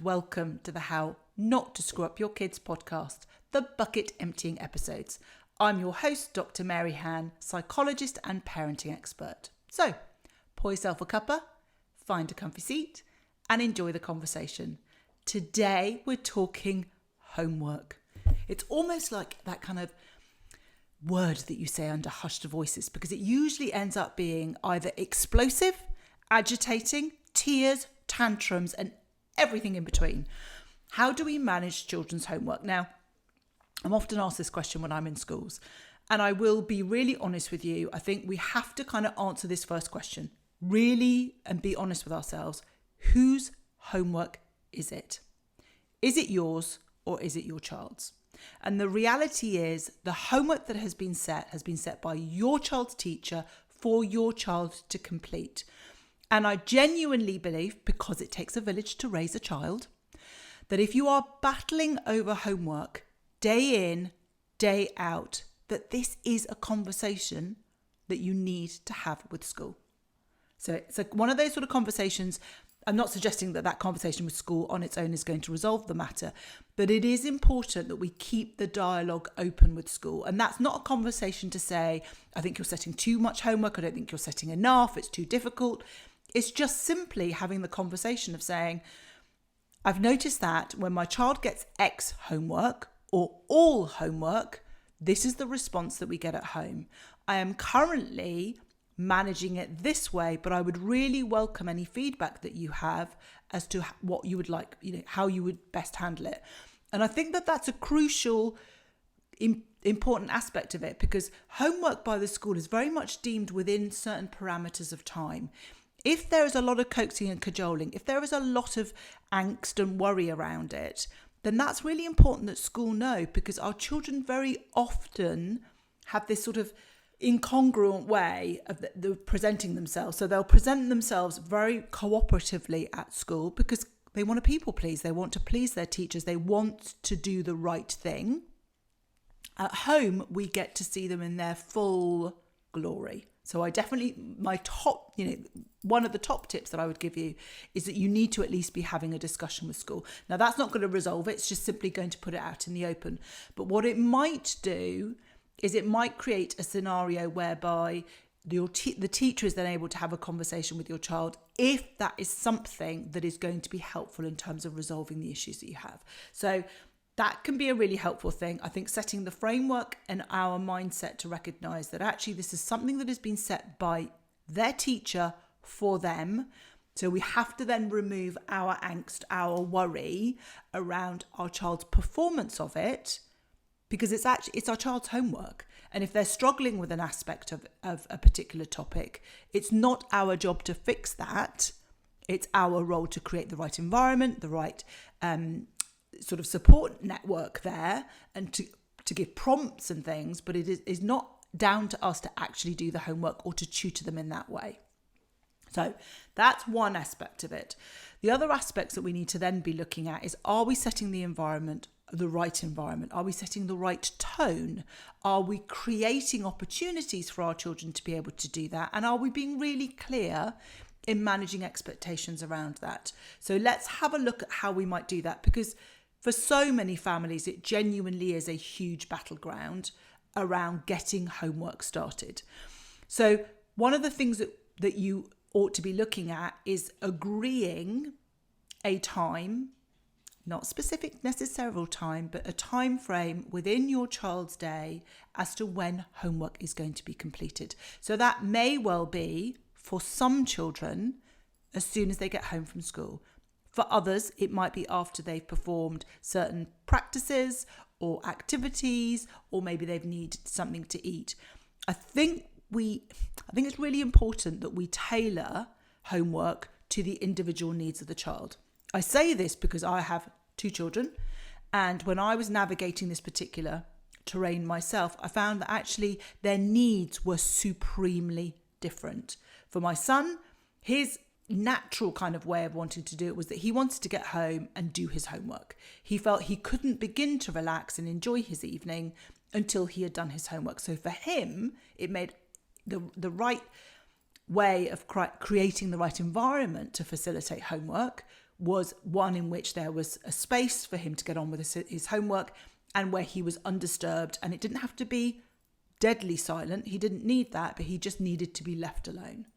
welcome to the How Not to Screw Up Your Kids podcast, the bucket emptying episodes. I'm your host, Dr Maryhan, psychologist and parenting expert. So, pour yourself a cuppa, find a comfy seat, and enjoy the conversation. Today, we're talking homework. It's almost like that kind of word that you say under hushed voices, because it usually ends up being either explosive, agitating, tears, tantrums, and everything in between. How do we manage children's homework? Now, I'm often asked this question when I'm in schools, and I will be really honest with you. I think we have to kind of answer this first question, really, and be honest with ourselves. Whose homework is it? Is it yours or is it your child's? And the reality is the homework that has been set by your child's teacher for your child to complete. And I genuinely believe, because it takes a village to raise a child, that if you are battling over homework day in, day out, that this is a conversation that you need to have with school. So it's like one of those sort of conversations. I'm not suggesting that conversation with school on its own is going to resolve the matter, but it is important that we keep the dialogue open with school. And that's not a conversation to say, I think you're setting too much homework, I don't think you're setting enough, it's too difficult. It's just simply having the conversation of saying, I've noticed that when my child gets X homework or all homework, this is the response that we get at home. I am currently managing it this way, but I would really welcome any feedback that you have as to what you would like, how you would best handle it. And I think that that's a crucial, important aspect of it, because homework by the school is very much deemed within certain parameters of time. If there is a lot of coaxing and cajoling, if there is a lot of angst and worry around it, then that's really important that school know, because our children very often have this sort of incongruent way of the presenting themselves. So they'll present themselves very cooperatively at school because they want to people please. They want to please their teachers. They want to do the right thing. At home, we get to see them in their full glory. So I definitely, one of the top tips that I would give you is that you need to at least be having a discussion with school. Now, that's not going to resolve it. It's just simply going to put it out in the open. But what it might do is it might create a scenario whereby the teacher is then able to have a conversation with your child if that is something that is going to be helpful in terms of resolving the issues that you have. So that can be a really helpful thing. I think setting the framework and our mindset to recognise that actually this is something that has been set by their teacher for them. So we have to then remove our angst, our worry around our child's performance of it, because it's our child's homework. And if they're struggling with an aspect of a particular topic, it's not our job to fix that. It's our role to create the right environment, the right sort of support network there, and to give prompts and things, but it is not down to us to actually do the homework or to tutor them in that way. So that's one aspect of it. The other aspects that we need to then be looking at is, are we setting the environment the right environment? Are we setting the right tone? Are we creating opportunities for our children to be able to do that? And are we being really clear in managing expectations around that? So let's have a look at how we might do that, because for so many families, it genuinely is a huge battleground around getting homework started. So one of the things that you ought to be looking at is agreeing a time, not specific necessary time, but a time frame within your child's day as to when homework is going to be completed. So that may well be, for some children, as soon as they get home from school. For others, it might be after they've performed certain practices or activities, or maybe they've needed something to eat. I think it's really important that we tailor homework to the individual needs of the child. I say this because I have 2 children, and when I was navigating this particular terrain myself, I found that actually their needs were supremely different. For my son, his natural kind of way of wanting to do it was that he wanted to get home and do his homework. He felt he couldn't begin to relax and enjoy his evening until he had done his homework. So for him, it made the right way of creating the right environment to facilitate homework was one in which there was a space for him to get on with his homework and where he was undisturbed, and it didn't have to be deadly silent. He didn't need that, but he just needed to be left alone.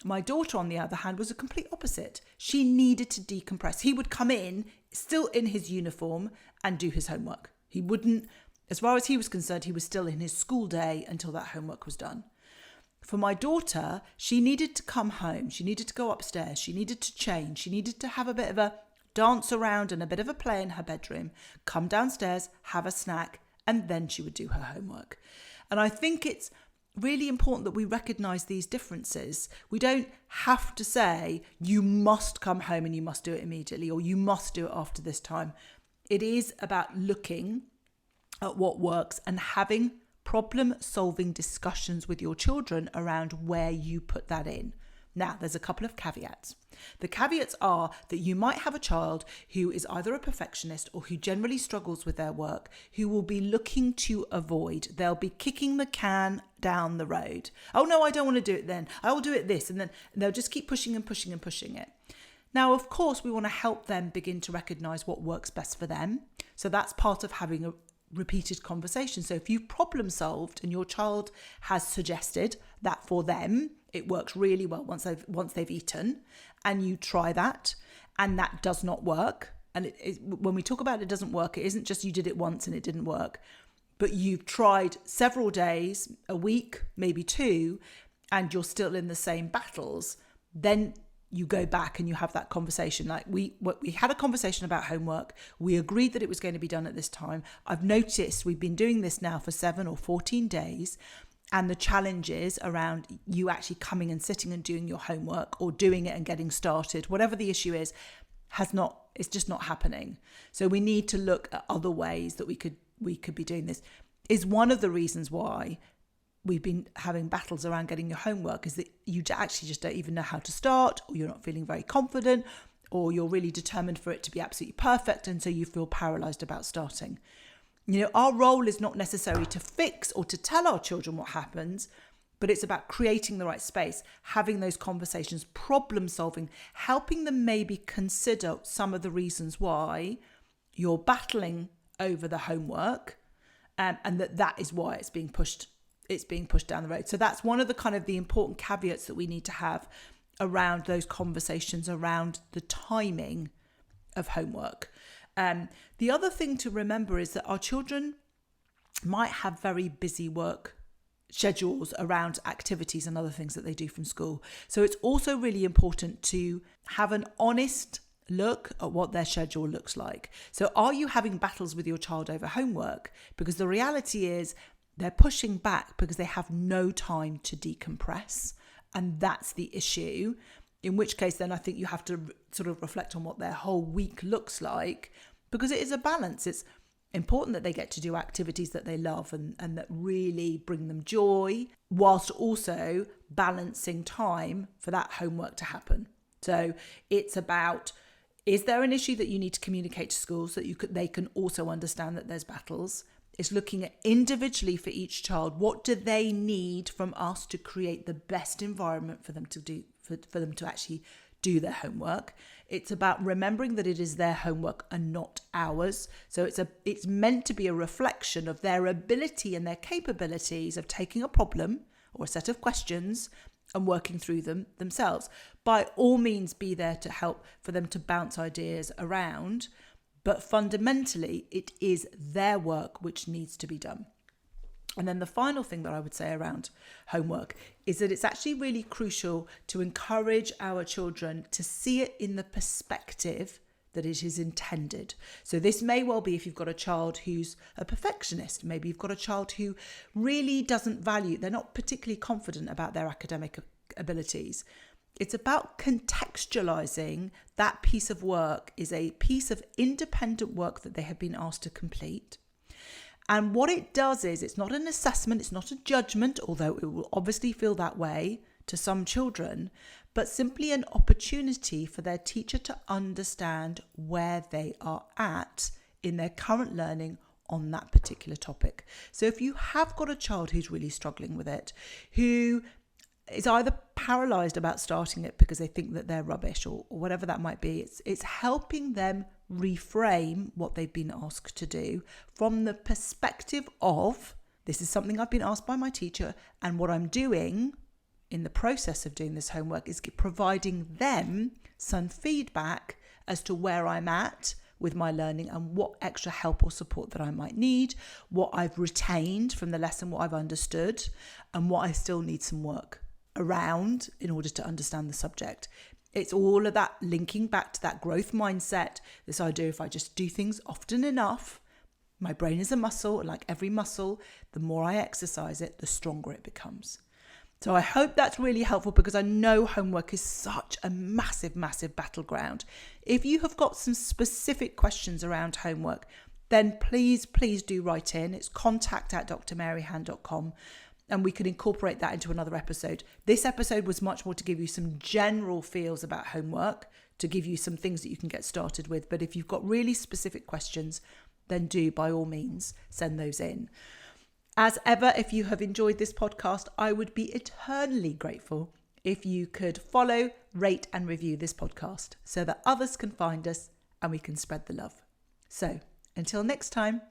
My daughter, on the other hand, was a complete opposite. She needed to decompress. He would come in, still in his uniform, and do his homework. He wouldn't, as far as he was concerned, he was still in his school day until that homework was done. For my daughter, she needed to come home. She needed to go upstairs. She needed to change. She needed to have a bit of a dance around and a bit of a play in her bedroom, come downstairs, have a snack, and then she would do her homework. And I think it's really important that we recognise these differences. We don't have to say, you must come home and you must do it immediately, or you must do it after this time. It is about looking at what works and having problem-solving discussions with your children around where you put that in. Now, there's a couple of caveats. The caveats are that you might have a child who is either a perfectionist or who generally struggles with their work, who will be looking to avoid. They'll be kicking the can down the road. Oh no, I don't want to do it then. I will do it this. And then they'll just keep pushing and pushing and pushing it. Now, of course, we want to help them begin to recognise what works best for them. So that's part of having a repeated conversation. So if you've problem solved and your child has suggested that for them, it works really well once they've eaten, and you try that and that does not work. And when we talk about it doesn't work, it isn't just you did it once and it didn't work, but you've tried several days, a week, maybe two, and you're still in the same battles. Then you go back and you have that conversation. Like we had a conversation about homework. We agreed that it was going to be done at this time. I've noticed we've been doing this now for 7 or 14 days. And the challenges around you actually coming and sitting and doing your homework or doing it and getting started, whatever the issue is, it's just not happening. So we need to look at other ways that we could be doing this. Is one of the reasons why we've been having battles around getting your homework, is that you actually just don't even know how to start, or you're not feeling very confident, or you're really determined for it to be absolutely perfect, and so you feel paralyzed about starting. You know, our role is not necessarily to fix or to tell our children what happens, but it's about creating the right space, having those conversations, problem solving, helping them maybe consider some of the reasons why you're battling over the homework, and that is why it's being pushed down the road. So that's one of the kind of the important caveats that we need to have around those conversations around the timing of homework. The other thing to remember is that our children might have very busy work schedules around activities and other things that they do from school. So it's also really important to have an honest look at what their schedule looks like. So are you having battles with your child over homework? Because the reality is they're pushing back because they have no time to decompress. And that's the issue. In which case, then I think you have to sort of reflect on what their whole week looks like, because it is a balance. It's important that they get to do activities that they love and that really bring them joy, whilst also balancing time for that homework to happen. So it's about, is there an issue that you need to communicate to school so that they can also understand that there's battles? It's looking at individually for each child, what do they need from us to create the best environment for them to do, for them to actually do their homework. It's about remembering that it is their homework and not ours. So it's meant to be a reflection of their ability and their capabilities of taking a problem or a set of questions and working through them themselves. By all means, be there to help for them to bounce ideas around. But fundamentally, it is their work which needs to be done. And then the final thing that I would say around homework is that it's actually really crucial to encourage our children to see it in the perspective that it is intended. So this may well be if you've got a child who's a perfectionist, maybe you've got a child who really doesn't value, they're not particularly confident about their academic abilities. It's about contextualizing that piece of work is a piece of independent work that they have been asked to complete. And what it does is it's not an assessment, it's not a judgment, although it will obviously feel that way to some children, but simply an opportunity for their teacher to understand where they are at in their current learning on that particular topic. So if you have got a child who's really struggling with it, who is either paralysed about starting it because they think that they're rubbish or whatever that might be. It's helping them reframe what they've been asked to do from the perspective of, this is something I've been asked by my teacher, and what I'm doing in the process of doing this homework is providing them some feedback as to where I'm at with my learning and what extra help or support that I might need, what I've retained from the lesson, what I've understood, and what I still need some work around in order to understand the subject. It's all of that linking back to that growth mindset, this idea if I just do things often enough, my brain is a muscle, and like every muscle, the more I exercise it, the stronger it becomes. So I hope that's really helpful, because I know homework is such a massive, massive battleground. If you have got some specific questions around homework, then please do write in. It's contact@drmaryhan.com. And we could incorporate that into another episode. This episode was much more to give you some general feels about homework, to give you some things that you can get started with. But if you've got really specific questions, then do, by all means, send those in. As ever, if you have enjoyed this podcast, I would be eternally grateful if you could follow, rate and review this podcast so that others can find us and we can spread the love. So until next time.